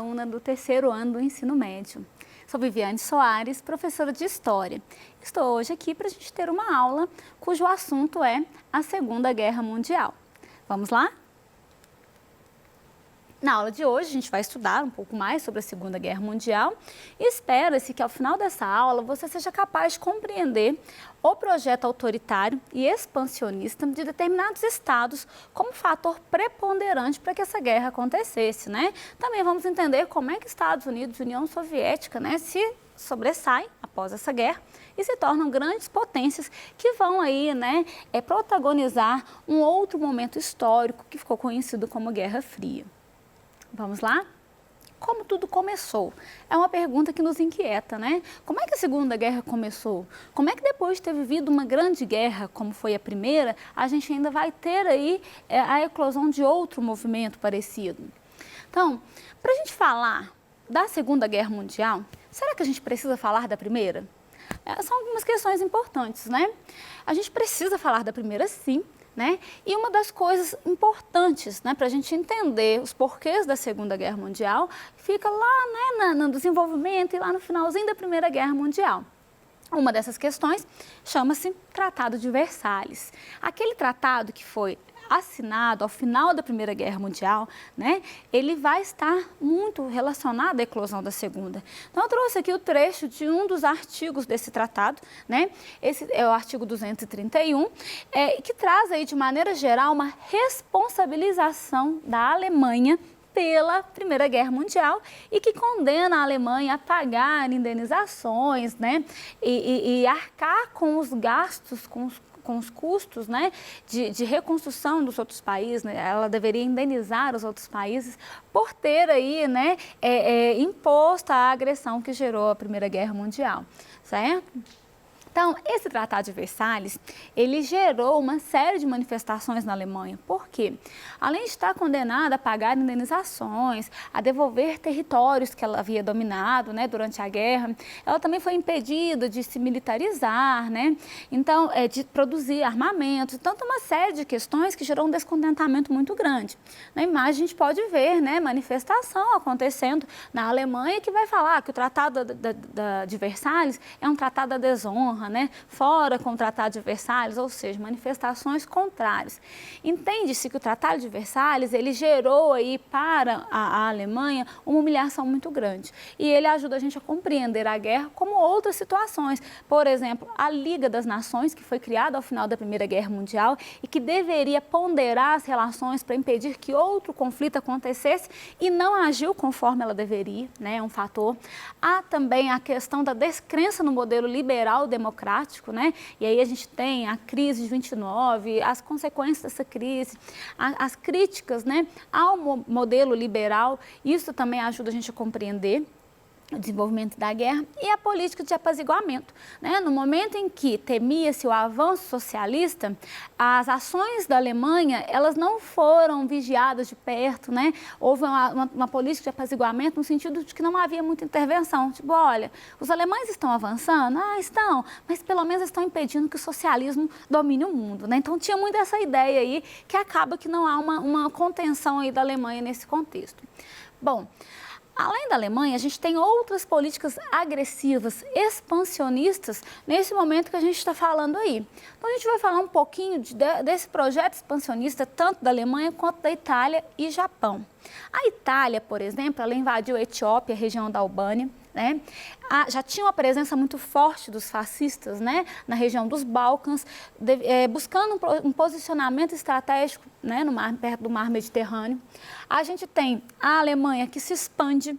aluna do terceiro ano do ensino médio. Sou Viviane Soares, professora de História. Estou hoje aqui para a gente ter uma aula cujo assunto é a Segunda Guerra Mundial. Vamos lá? Na aula de hoje, a gente vai estudar um pouco mais sobre a Segunda Guerra Mundial e espera-se que ao final dessa aula você seja capaz de compreender o projeto autoritário e expansionista de determinados estados como fator preponderante para que essa guerra acontecesse, né? Também vamos entender como é que Estados Unidos e União Soviética, né, se sobressaem após essa guerra e se tornam grandes potências que vão aí, né, protagonizar um outro momento histórico que ficou conhecido como Guerra Fria. Vamos lá? Como tudo começou? É uma pergunta que nos inquieta, né? Como é que a Segunda Guerra começou? Como é que depois de ter vivido uma grande guerra, como foi a primeira, a gente ainda vai ter aí a eclosão de outro movimento parecido? Então, para a gente falar da Segunda Guerra Mundial, será que a gente precisa falar da primeira? São algumas questões importantes, né? A gente precisa falar da primeira, sim. Né? E uma das coisas importantes, né, para a gente entender os porquês da Segunda Guerra Mundial fica lá, né, no desenvolvimento e lá no finalzinho da Primeira Guerra Mundial. Uma dessas questões chama-se Tratado de Versalhes. Aquele tratado que foi assinado ao final da Primeira Guerra Mundial, né, ele vai estar muito relacionado à eclosão da Segunda. Então, eu trouxe aqui o trecho de um dos artigos desse tratado, né, esse é o artigo 231, que traz aí, de maneira geral, uma responsabilização da Alemanha pela Primeira Guerra Mundial e que condena a Alemanha a pagar indenizações, né, e arcar com os gastos, com os custos, né, de reconstrução dos outros países, né? Ela deveria indenizar os outros países por ter aí, né, imposto a agressão que gerou a Primeira Guerra Mundial, certo? Então, esse Tratado de Versalhes, ele gerou uma série de manifestações na Alemanha. Por quê? Além de estar condenada a pagar indenizações, a devolver territórios que ela havia dominado, né, durante a guerra, ela também foi impedida de se militarizar, né? Então, de produzir armamentos. Então, tem uma série de questões que gerou um descontentamento muito grande. Na imagem, a gente pode ver, né, manifestação acontecendo na Alemanha que vai falar que o Tratado de Versalhes é um tratado da desonra, né? Fora com o Tratado de Versalhes, ou seja, manifestações contrárias. Entende-se que o Tratado de Versalhes, ele gerou aí para a Alemanha uma humilhação muito grande. E ele ajuda a gente a compreender a guerra como outras situações. Por exemplo, a Liga das Nações, que foi criada ao final da Primeira Guerra Mundial e que deveria ponderar as relações para impedir que outro conflito acontecesse e não agiu conforme ela deveria, né? É um fator. Há também a questão da descrença no modelo liberal democrático, né? E aí a gente tem a crise de 29, as consequências dessa crise, as críticas, né, ao modelo liberal. Isso também ajuda a gente a compreender o desenvolvimento da guerra e a política de apaziguamento, né? No momento em que temia-se o avanço socialista, as ações da Alemanha, elas não foram vigiadas de perto, né? Houve uma política de apaziguamento no sentido de que não havia muita intervenção. Tipo, olha, os alemães estão avançando? Ah, estão, mas pelo menos estão impedindo que o socialismo domine o mundo, né? Então tinha muito essa ideia aí que acaba que não há uma contenção aí da Alemanha nesse contexto. Bom, além da Alemanha, a gente tem outras políticas agressivas, expansionistas, nesse momento que a gente está falando aí. Então, a gente vai falar um pouquinho desse projeto expansionista, tanto da Alemanha quanto da Itália e Japão. A Itália, por exemplo, ela invadiu a Etiópia, a região da Albânia, né? Já tinha uma presença muito forte dos fascistas, né, na região dos Balcãs, buscando um posicionamento estratégico, né, perto do mar Mediterrâneo. A gente tem a Alemanha que se expande,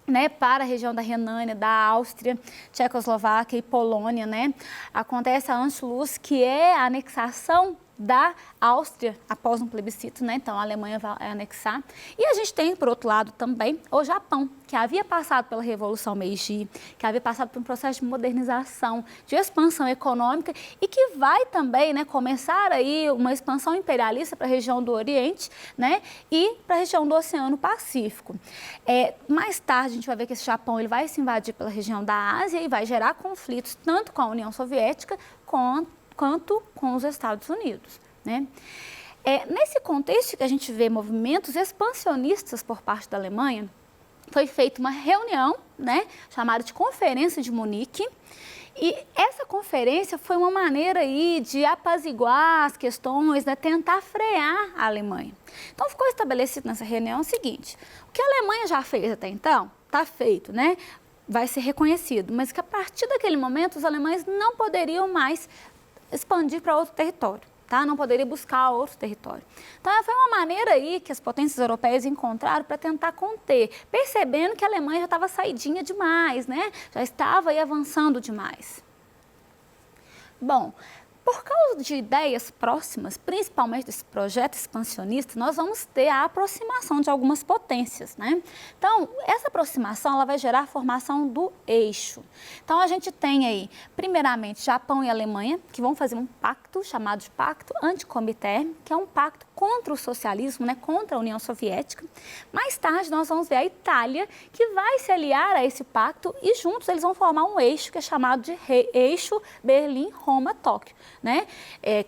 né, para a região da Renânia, da Áustria, Tchecoslováquia e Polônia, né? Acontece a Anschluss, que é a anexação da Áustria após um plebiscito, né? Então a Alemanha vai anexar. E a gente tem, por outro lado, também o Japão, que havia passado pela Revolução Meiji, que havia passado por um processo de modernização, de expansão econômica e que vai também, né, começar aí uma expansão imperialista para a região do Oriente, né, e para a região do Oceano Pacífico. Mais tarde a gente vai ver que esse Japão ele vai se invadir pela região da Ásia e vai gerar conflitos tanto com a União Soviética quanto com os Estados Unidos, né? Nesse contexto que a gente vê movimentos expansionistas por parte da Alemanha, foi feita uma reunião, né, chamada de Conferência de Munique, e essa conferência foi uma maneira aí de apaziguar as questões, né, tentar frear a Alemanha. Então, ficou estabelecido nessa reunião o seguinte: o que a Alemanha já fez até então, está feito, né, vai ser reconhecido, mas que a partir daquele momento os alemães não poderiam mais expandir para outro território. Tá? Não poderia buscar outro território. Então, foi uma maneira aí que as potências europeias encontraram para tentar conter, percebendo que a Alemanha já estava saidinha demais, né? Já estava aí avançando demais. Bom, por causa de ideias próximas, principalmente desse projeto expansionista, nós vamos ter a aproximação de algumas potências, né? Então, essa aproximação ela vai gerar a formação do eixo. Então, a gente tem aí, primeiramente, Japão e Alemanha, que vão fazer um pacto chamado de Pacto Anticomintern, que é um pacto contra o socialismo, né? Contra a União Soviética. Mais tarde, nós vamos ver a Itália, que vai se aliar a esse pacto e juntos eles vão formar um eixo que é chamado de eixo Berlim-Roma-Tóquio. Né?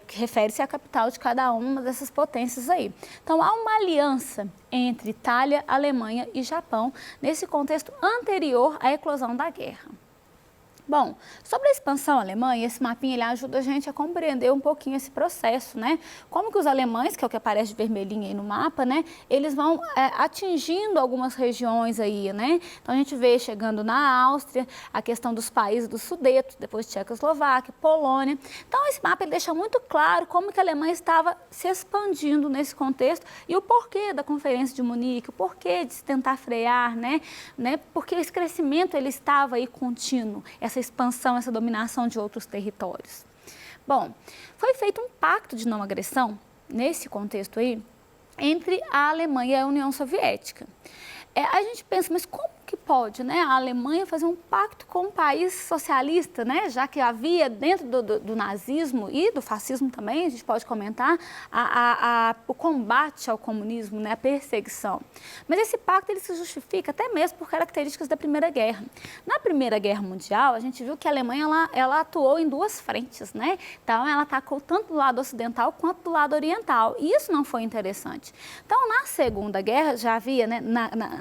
Que refere-se à capital de cada uma dessas potências aí. Então, há uma aliança entre Itália, Alemanha e Japão nesse contexto anterior à eclosão da guerra. Bom, sobre a expansão alemã, esse mapinha ele ajuda a gente a compreender um pouquinho esse processo, né? Como que os alemães, que é o que aparece de vermelhinho aí no mapa, né? Eles vão atingindo algumas regiões aí, né? Então, a gente vê chegando na Áustria, a questão dos países do Sudeto, depois Tchecoslováquia, Polônia. Então, esse mapa ele deixa muito claro como que a Alemanha estava se expandindo nesse contexto e o porquê da Conferência de Munique, o porquê de se tentar frear, né? Porque esse crescimento ele estava aí contínuo, essa expansão, essa dominação de outros territórios. Bom, foi feito um pacto de não agressão, nesse contexto aí, entre a Alemanha e a União Soviética. A gente pensa, mas como que pode, né, a Alemanha fazer um pacto com um país socialista, né, já que havia dentro do nazismo e do fascismo também, a gente pode comentar, o combate ao comunismo, né, a perseguição. Mas esse pacto ele se justifica até mesmo por características da Primeira Guerra. Na Primeira Guerra Mundial, a gente viu que a Alemanha ela atuou em duas frentes, né, então ela atacou tanto do lado ocidental quanto do lado oriental, e isso não foi interessante. Então, na Segunda Guerra, já havia, né,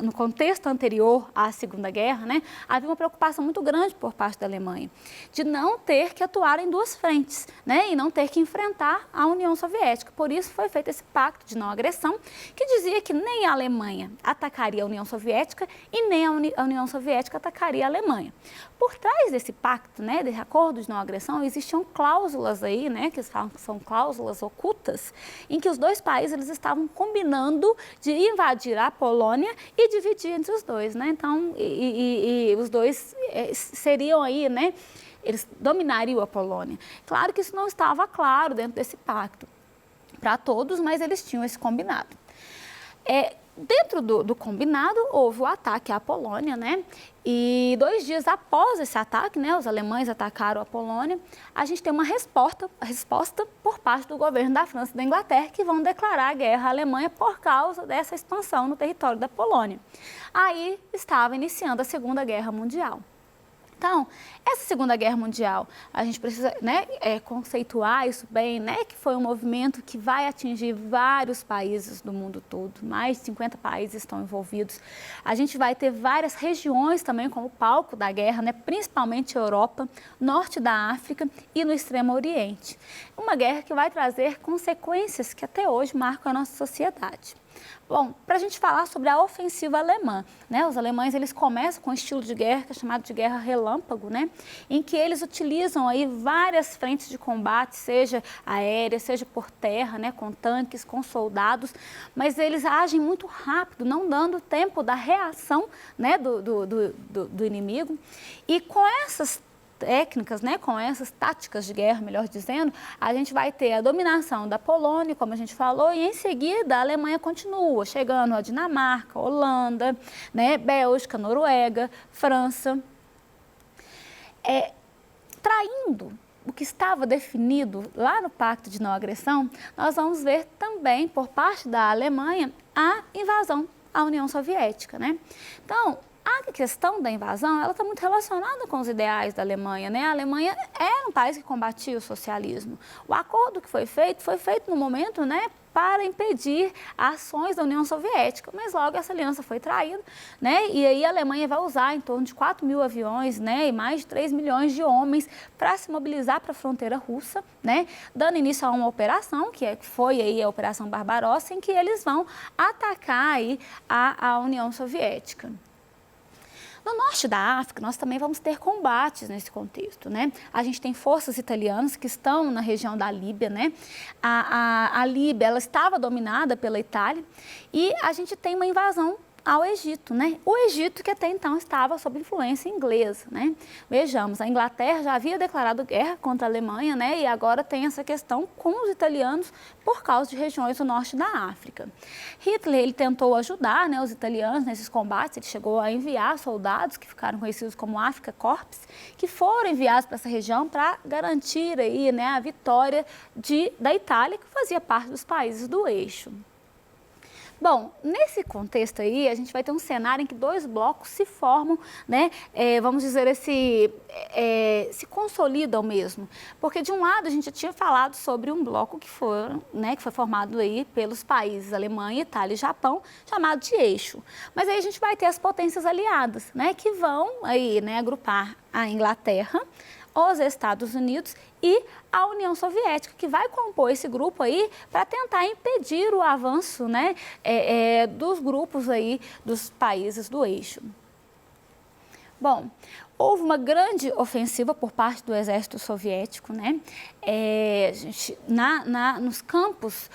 no contexto anterior à Segunda Guerra, né, havia uma preocupação muito grande por parte da Alemanha de não ter que atuar em duas frentes, né, e não ter que enfrentar a União Soviética. Por isso foi feito esse pacto de não agressão, que dizia que nem a Alemanha atacaria a União Soviética e nem a União Soviética atacaria a Alemanha. Por trás desse pacto, né, desse acordo de não agressão, existiam cláusulas aí, né, que são cláusulas ocultas, em que os dois países eles estavam combinando de invadir a Polônia e dividir entre os dois, né? Então, os dois seriam aí, né? Eles dominariam a Polônia. Claro que isso não estava claro dentro desse pacto para todos, mas eles tinham esse combinado. Dentro do combinado, houve o ataque à Polônia, né? E 2 dias após esse ataque, né, os alemães atacaram a Polônia, a gente tem uma resposta por parte do governo da França e da Inglaterra, que vão declarar a guerra à Alemanha por causa dessa expansão no território da Polônia. Aí estava iniciando a Segunda Guerra Mundial. Então, essa Segunda Guerra Mundial, a gente precisa, né, conceituar isso bem, né, que foi um movimento que vai atingir vários países do mundo todo, mais de 50 países estão envolvidos. A gente vai ter várias regiões também como palco da guerra, né, principalmente a Europa, norte da África e no Extremo Oriente. Uma guerra que vai trazer consequências que até hoje marcam a nossa sociedade. Bom, para a gente falar sobre a ofensiva alemã, né? Os alemães eles começam com um estilo de guerra que é chamado de guerra relâmpago, né? Em que eles utilizam aí várias frentes de combate, seja aérea, seja por terra, né? Com tanques, com soldados, mas eles agem muito rápido, não dando tempo da reação, né? do inimigo. E com essas técnicas, né, com essas táticas de guerra, melhor dizendo, a gente vai ter a dominação da Polônia, como a gente falou, e em seguida a Alemanha continua, chegando a Dinamarca, Holanda, né, Bélgica, Noruega, França, traindo o que estava definido lá no Pacto de Não Agressão. Nós vamos ver também, por parte da Alemanha, a invasão à União Soviética, né? Então, a questão da invasão, ela está muito relacionada com os ideais da Alemanha, né? A Alemanha era um país que combatia o socialismo. O acordo que foi feito no momento, né, para impedir ações da União Soviética, mas logo essa aliança foi traída, né? E aí a Alemanha vai usar em torno de 4.000 aviões, né? E mais de 3 milhões de homens para se mobilizar para a fronteira russa, né? Dando início a uma operação, que foi aí a Operação Barbarossa, em que eles vão atacar aí a União Soviética. No norte da África, nós também vamos ter combates nesse contexto, né? A gente tem forças italianas que estão na região da Líbia, né? A Líbia, ela estava dominada pela Itália e a gente tem uma invasão ao Egito, né? O Egito que até então estava sob influência inglesa, né? Vejamos, a Inglaterra já havia declarado guerra contra a Alemanha, né? E agora tem essa questão com os italianos por causa de regiões do norte da África. Hitler, ele tentou ajudar, né, os italianos nesses combates, ele chegou a enviar soldados que ficaram conhecidos como Afrika Korps, que foram enviados para essa região para garantir aí, né, a vitória da Itália, que fazia parte dos países do eixo. Bom, nesse contexto aí, a gente vai ter um cenário em que dois blocos se formam, né? Vamos dizer, se consolidam mesmo. Porque, de um lado, a gente já tinha falado sobre um bloco que foi formado aí pelos países Alemanha, Itália e Japão, chamado de eixo. Mas aí a gente vai ter as potências aliadas, né? Que vão aí, né, agrupar a Inglaterra, os Estados Unidos e a União Soviética, que vai compor esse grupo aí para tentar impedir o avanço, né, dos grupos aí dos países do eixo. Bom, houve uma grande ofensiva por parte do exército soviético, né? Nos campos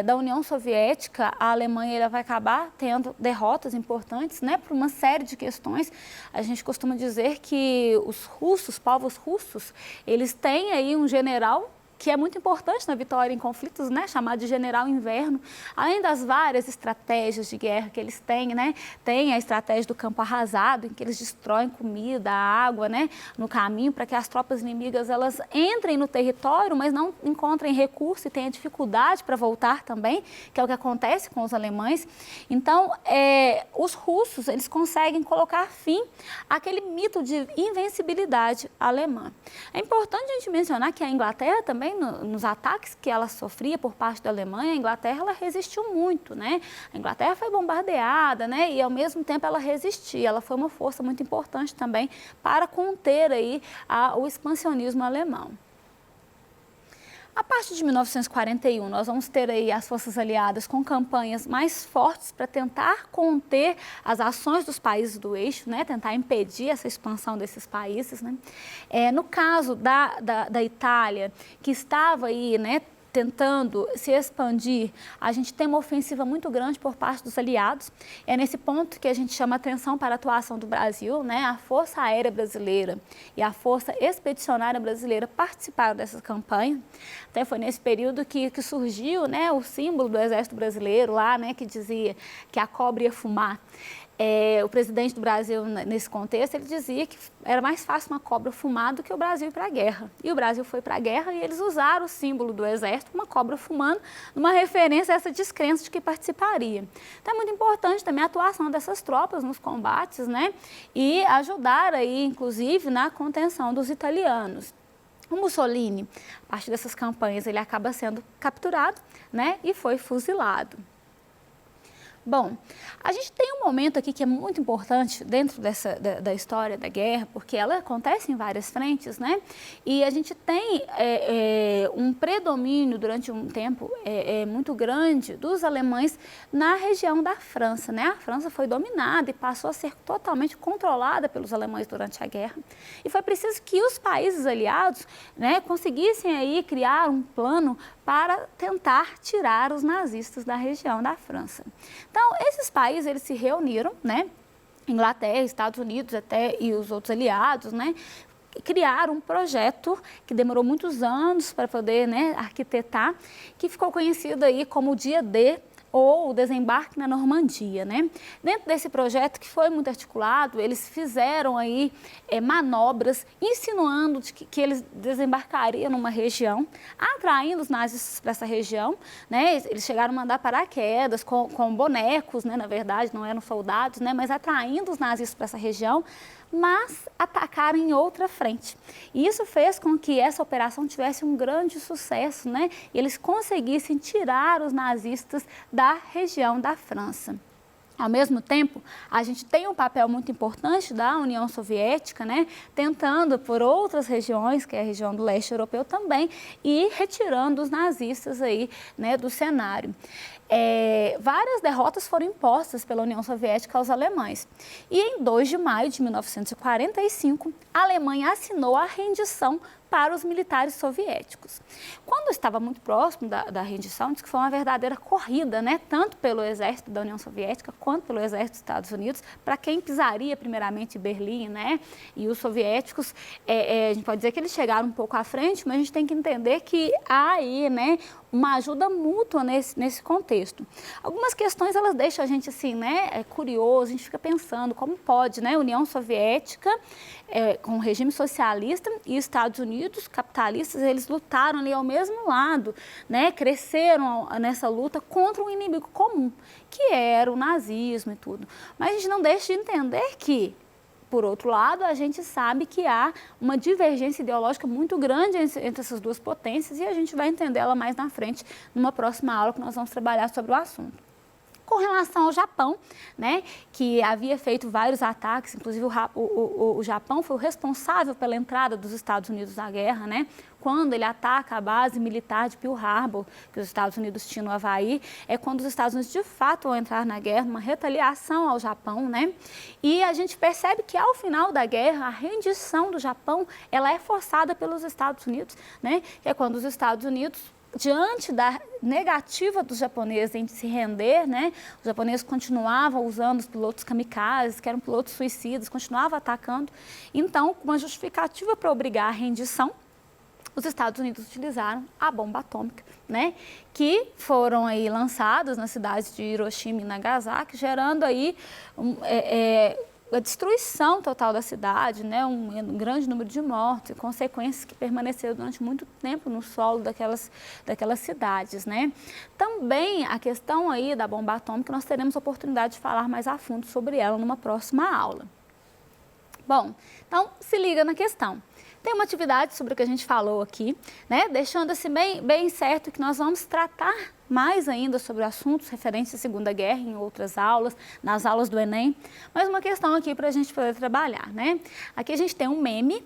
da União Soviética, a Alemanha vai acabar tendo derrotas importantes, né? Por uma série de questões. A gente costuma dizer que os povos russos, eles têm aí um general que é muito importante na vitória em conflitos, né, chamado de general inverno, além das várias estratégias de guerra que eles têm, né, tem a estratégia do campo arrasado, em que eles destroem comida, água, né, no caminho, para que as tropas inimigas elas entrem no território, mas não encontrem recurso e tenham dificuldade para voltar também, que é o que acontece com os alemães. Então, os russos, eles conseguem colocar fim àquele mito de invencibilidade alemã. É importante a gente mencionar que a Inglaterra também, nos ataques que ela sofria por parte da Alemanha, a Inglaterra ela resistiu muito, né? A Inglaterra foi bombardeada, né? E ao mesmo tempo ela resistia, ela foi uma força muito importante também para conter aí o expansionismo alemão. A partir de 1941, nós vamos ter aí as forças aliadas com campanhas mais fortes para tentar conter as ações dos países do eixo, né? Tentar impedir essa expansão desses países, né? No caso da Itália, que estava aí, né, tentando se expandir, a gente tem uma ofensiva muito grande por parte dos aliados. É nesse ponto que a gente chama atenção para a atuação do Brasil, né? A Força Aérea Brasileira e a Força Expedicionária Brasileira participaram dessa campanha. Até foi nesse período que surgiu, né, o símbolo do Exército Brasileiro lá, né, que dizia que a cobra ia fumar. O presidente do Brasil, nesse contexto, ele dizia que era mais fácil uma cobra fumar do que o Brasil ir para a guerra. E o Brasil foi para a guerra e eles usaram o símbolo do exército, uma cobra fumando, numa referência a essa descrença de que participaria. Então é muito importante também a atuação dessas tropas nos combates, né? E ajudar aí, inclusive, na contenção dos italianos. O Mussolini, a partir dessas campanhas, ele acaba sendo capturado, né? E foi fuzilado. Bom, a gente tem um momento aqui que é muito importante dentro da história da guerra, porque ela acontece em várias frentes, né? E a gente tem um predomínio durante um tempo muito grande dos alemães na região da França, né? A França foi dominada e passou a ser totalmente controlada pelos alemães durante a guerra. E foi preciso que os países aliados, né, conseguissem aí criar um plano para tentar tirar os nazistas da região da França. Então, esses países, eles se reuniram, né? Inglaterra, Estados Unidos até e os outros aliados, né? Criaram um projeto que demorou muitos anos para poder, né, arquitetar, que ficou conhecido aí como o Dia D, ou o desembarque na Normandia, né? Dentro desse projeto, que foi muito articulado, eles fizeram aí manobras insinuando que eles desembarcariam numa região, atraindo os nazistas para essa região, né? Eles chegaram a mandar paraquedas com bonecos, né? Na verdade, não eram soldados, né? Mas atraindo os nazistas para essa região. mas atacaram em outra frente. E isso fez com que essa operação tivesse um grande sucesso, né? E eles conseguissem tirar os nazistas da região da França. Ao mesmo tempo, a gente tem um papel muito importante da União Soviética, né, tentando por outras regiões, que é a região do leste europeu também, e retirando os nazistas aí, né, do cenário. Várias derrotas foram impostas pela União Soviética aos alemães. E em 2 de maio de 1945, a Alemanha assinou a rendição para os militares soviéticos. Quando estava muito próximo da rendição, diz que foi uma verdadeira corrida, né, tanto pelo exército da União Soviética quanto pelo exército dos Estados Unidos, para quem pisaria primeiramente em Berlim, né, e os soviéticos, a gente pode dizer que eles chegaram um pouco à frente, mas a gente tem que entender que há aí, né, uma ajuda mútua nesse contexto. Algumas questões elas deixam a gente assim, né, curioso, a gente fica pensando como pode, né, União Soviética com o regime socialista e Estados Unidos capitalistas, eles lutaram ali ao mesmo lado, né, cresceram nessa luta contra um inimigo comum, que era o nazismo e tudo. Mas a gente não deixa de entender que, por outro lado, a gente sabe que há uma divergência ideológica muito grande entre essas duas potências e a gente vai entendê-la mais na frente, numa próxima aula que nós vamos trabalhar sobre o assunto. Com relação ao Japão, né, que havia feito vários ataques, inclusive o Japão foi o responsável pela entrada dos Estados Unidos na guerra, né, quando ele ataca a base militar de Pearl Harbor, que os Estados Unidos tinham no Havaí, é quando os Estados Unidos de fato vão entrar na guerra, uma retaliação ao Japão, né, e a gente percebe que ao final da guerra, a rendição do Japão, ela é forçada pelos Estados Unidos, né, que é quando os Estados Unidos, diante da negativa dos japoneses em se render, né, os japoneses continuavam usando os pilotos kamikazes, que eram pilotos suicidas, continuavam atacando. Então, com uma justificativa para obrigar a rendição, os Estados Unidos utilizaram a bomba atômica, né, que foram aí lançadas nas cidades de Hiroshima e Nagasaki, gerando aí a destruição total da cidade, né, um grande número de mortos e consequências que permaneceram durante muito tempo no solo daquelas cidades, né. Também a questão aí da bomba atômica, nós teremos a oportunidade de falar mais a fundo sobre ela numa próxima aula. Bom, então se liga na questão. Tem uma atividade sobre o que a gente falou aqui, né, deixando assim bem certo que nós vamos tratar mais ainda sobre assuntos referentes à Segunda Guerra em outras aulas, nas aulas do Enem, mas uma questão aqui para a gente poder trabalhar, né? Aqui a gente tem um meme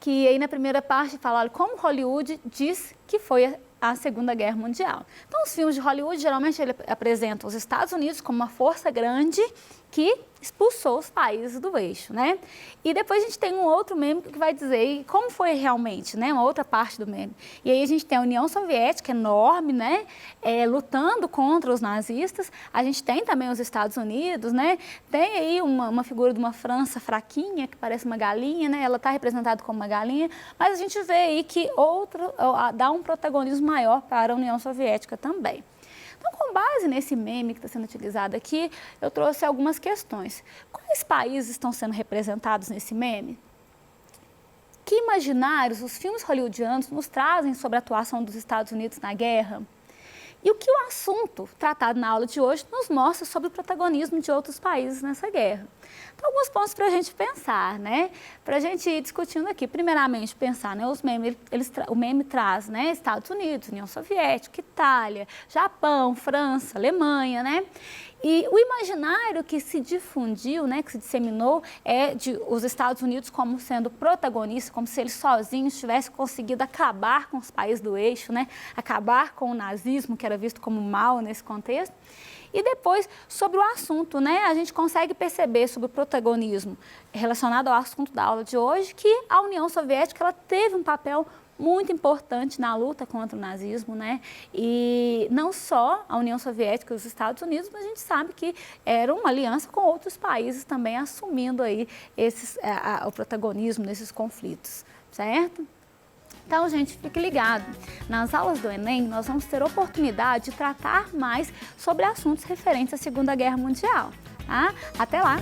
que aí na primeira parte fala, olha, como Hollywood diz que foi a Segunda Guerra Mundial. Então, os filmes de Hollywood, geralmente, ele apresentam os Estados Unidos como uma força grande que expulsou os países do eixo, né? E depois a gente tem um outro meme que vai dizer como foi realmente, né? Uma outra parte do meme. E aí a gente tem a União Soviética enorme, né? Lutando contra os nazistas. A gente tem também os Estados Unidos, né? Tem aí uma figura de uma França fraquinha, que parece uma galinha, né? Ela está representada como uma galinha, mas a gente vê aí que dá um protagonismo maior para a União Soviética também. Então, com base nesse meme que está sendo utilizado aqui, eu trouxe algumas questões. Quais países estão sendo representados nesse meme? Que imaginários os filmes hollywoodianos nos trazem sobre a atuação dos Estados Unidos na guerra? E o que o assunto tratado na aula de hoje nos mostra sobre o protagonismo de outros países nessa guerra? Então, alguns pontos para a gente pensar, né? Para a gente ir discutindo aqui. Primeiramente, pensar, né? O meme traz, né? Estados Unidos, União Soviética, Itália, Japão, França, Alemanha, né? E o imaginário que se difundiu, né, que se disseminou, é de os Estados Unidos como sendo protagonistas, como se eles sozinhos tivessem conseguido acabar com os países do eixo, né, acabar com o nazismo, que era visto como mal nesse contexto. E depois, sobre o assunto, né, a gente consegue perceber sobre o protagonismo relacionado ao assunto da aula de hoje, que a União Soviética ela teve um papel muito importante na luta contra o nazismo, né? E não só a União Soviética e os Estados Unidos, mas a gente sabe que era uma aliança com outros países também assumindo aí o protagonismo nesses conflitos, certo? Então, gente, fique ligado. Nas aulas do Enem, nós vamos ter oportunidade de tratar mais sobre assuntos referentes à Segunda Guerra Mundial, tá? Até lá!